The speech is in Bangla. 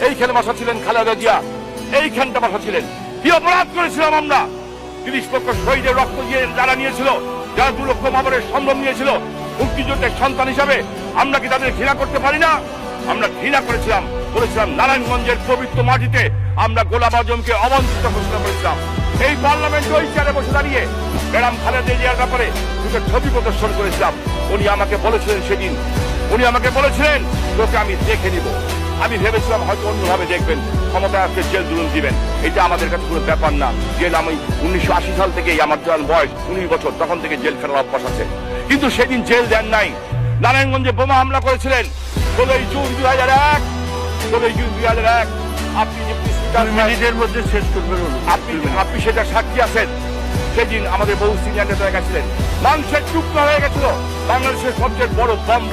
এইখানে বসা ছিলেন খালেদা জিয়া, এইখানটা বসা ছিলেন। কি অপরাধ করেছিলাম আমরা? 30 লক্ষ শহীদের রক্ত দিয়ে যারা নিয়েছিল, যারা 2 লক্ষ মামরের সম্ভ্রম নিয়েছিল, মুক্তিযুদ্ধের সন্তান হিসাবে আমরা কি তাদের ঘৃণা করতে পারি না? আমরা ঘৃণা করেছিলাম, বলেছিলাম নারায়ণগঞ্জের পবিত্র মাটিতে আমরা গোলাম আজমকে অবাঞ্ছিত ঘোষণা করেছিলাম। এই পার্লামেন্টে ওই চেয়ারে বসে দাঁড়িয়ে ম্যাডাম খালেদা জিয়ার ব্যাপারে দুটো ছবি প্রদর্শন করেছিলাম। উনি আমাকে বলেছিলেন সেদিন, উনি আমাকে বলেছিলেন তোকে আমি দেখে নিব। আমি ভেবেছিলাম হয়তো অন্যভাবে দেখবেন, ক্ষমতায় আসলে জেল জুলুম দিবেন। এটা আমাদের কাছে কোনো ব্যাপার না। জেল আমি 1980 সাল থেকেই, আমার যখন বয়স 19 বছর, তখন থেকে জেল ফেরার অভ্যাস আছে। কিন্তু সেদিন জেল দেন নাই। নারায়ণগঞ্জে বোমা হামলা করেছিলেন 16 জুন 2001। 16 জুন 2001 আপনি যে মিনিটের মধ্যে শেষ করবেন, আপনি সেটা সাক্ষী আছেন। সেদিন আমাদের বহু সিনিয়র নেতারা গেছিলেন, মানুষের টুকরা হয়ে গেছিল। বাংলাদেশের সবচেয়ে বড় বম